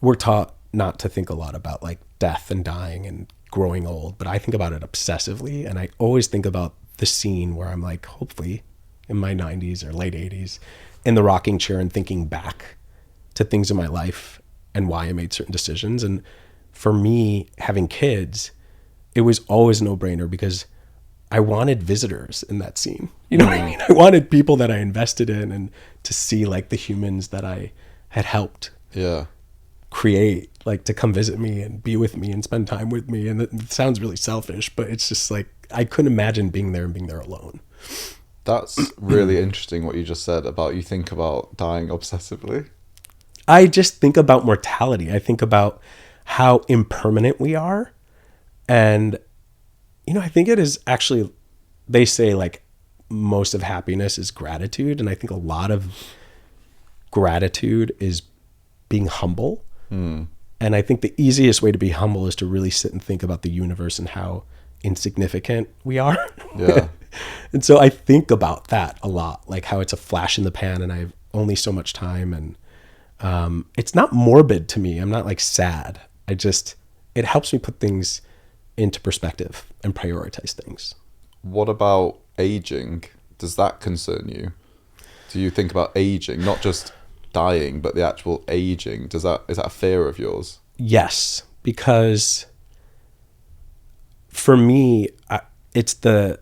we're taught not to think a lot about like death and dying and growing old, but I think about it obsessively. And I always think about the scene where I'm like, hopefully in my 90s or late 80s in the rocking chair and thinking back to things in my life and why I made certain decisions. And for me, having kids, it was always a no-brainer because I wanted visitors in that scene. You know what I mean? I wanted people that I invested in and to see like the humans that I had helped create, like to come visit me and be with me and spend time with me. And it sounds really selfish, but it's just like, I couldn't imagine being there and being there alone. That's really interesting what you just said about you think about dying obsessively. I just think about mortality. I think about how impermanent we are. And, you know, I think it is actually, they say like most of happiness is gratitude. And I think a lot of gratitude is being humble. And I think the easiest way to be humble is to really sit and think about the universe and how insignificant we are. Yeah. And so I think about that a lot, like how it's a flash in the pan and I have only so much time. And it's not morbid to me. I'm not like sad. It helps me put things into perspective and prioritize things. What about aging? Does that concern you? Do you think about aging, not just dying, but the actual aging? Is that a fear of yours? Yes, because for me, it's the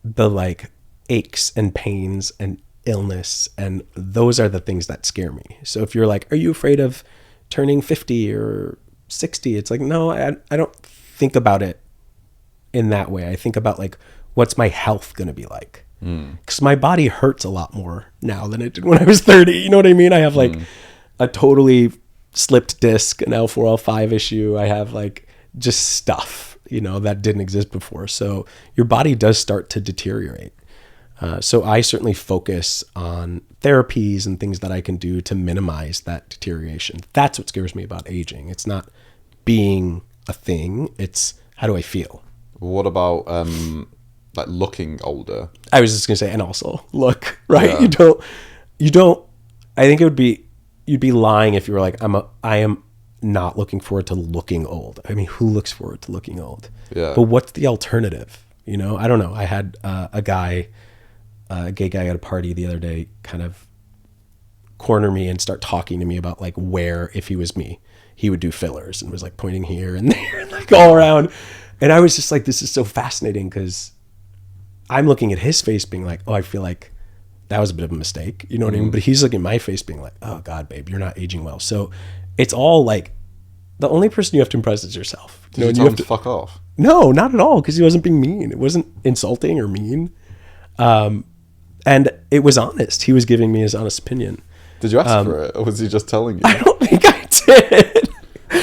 like aches and pains and illness, and those are the things that scare me. So if you're like, are you afraid of turning 50 or 60? It's like, no, I don't think about it in that way. I think about like, what's my health going to be like? Because my body hurts a lot more now than it did when I was 30. You know what I mean? I have like a totally slipped disc, an L4, L5 issue. I have like just stuff, you know, that didn't exist before. So your body does start to deteriorate. So I certainly focus on therapies and things that I can do to minimize that deterioration. That's what scares me about aging. It's not being a thing. It's how do I feel? What about like looking older? I was just gonna say, and also look, right? Yeah. You don't. I think you'd be lying if you were like, I am not looking forward to looking old. I mean, who looks forward to looking old? Yeah. But what's the alternative? You know, I don't know. I had a gay guy at a party the other day kind of corner me and start talking to me about like where, if he was me, he would do fillers, and was like pointing here and there and like all around. And I was just like, this is so fascinating because I'm looking at his face being like, oh, I feel like that was a bit of a mistake. You know what I mean? But he's looking at my face being like, oh God, babe, you're not aging well. So it's all like, the only person you have to impress is yourself. Did you tell him to fuck off? No, not at all. Because he wasn't being mean. It wasn't insulting or mean. And it was honest. He was giving me his honest opinion. Did you ask for it, or was he just telling you? I don't think I did.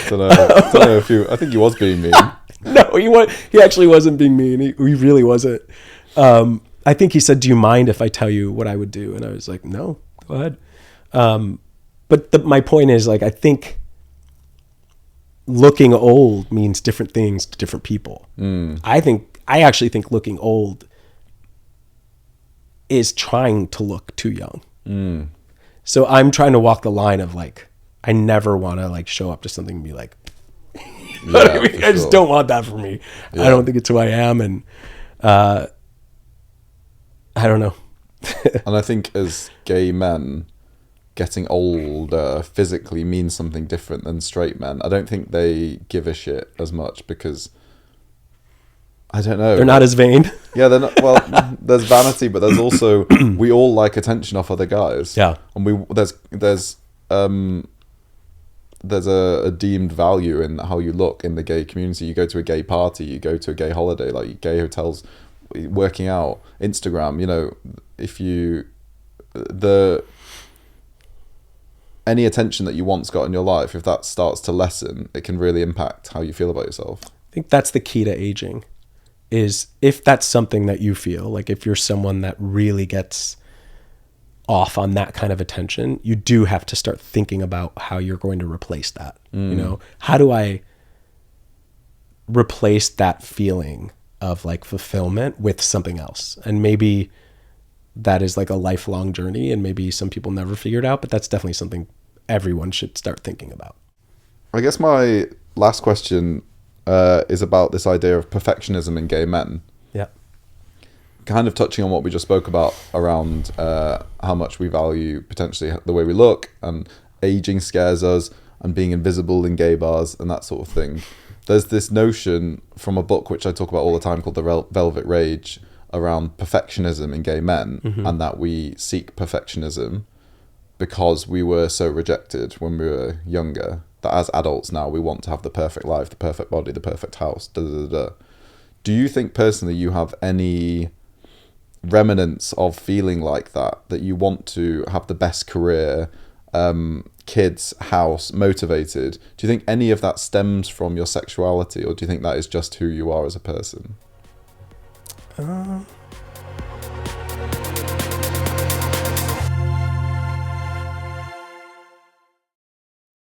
Don't know if you. I think he was being mean. No, he actually wasn't being mean. He really wasn't. I think he said, do you mind if I tell you what I would do? And I was like, no, go ahead. But my point is, like, I think looking old means different things to different people. I actually think looking old is trying to look too young. So I'm trying to walk the line of like, I never want to like show up to something and be like, you know what I mean? I just don't want that for me. I don't think it's who I am. And I don't know. And I think as gay men, getting older physically means something different than straight men. I don't think they give a shit as much because, I don't know. They're not as vain. Yeah, they're not. Well, there's vanity, but there's also, we all like attention off other guys. Yeah. And there's a deemed value in how you look in the gay community. You go to a gay party, you go to a gay holiday, like gay hotels, working out, Instagram, you know, any attention that you once got in your life, if that starts to lessen, it can really impact how you feel about yourself. I think that's the key to aging, is if that's something that you feel, like if you're someone that really gets off on that kind of attention, you do have to start thinking about how you're going to replace that. You know, how do I replace that feeling of like fulfillment with something else? And maybe that is like a lifelong journey, and maybe some people never figure it out, but that's definitely something everyone should start thinking about. I guess my last question is about this idea of perfectionism in gay men. Yeah. Kind of touching on what we just spoke about around how much we value potentially the way we look, and aging scares us, and being invisible in gay bars and that sort of thing. There's this notion from a book which I talk about all the time called The Velvet Rage around perfectionism in gay men, and that we seek perfectionism because we were so rejected when we were younger, that as adults now we want to have the perfect life, the perfect body, the perfect house, da da da da. Do you think personally you have any remnants of feeling like that you want to have the best career, kids, house, motivated? Do you think any of that stems from your sexuality, or do you think that is just who you are as a person?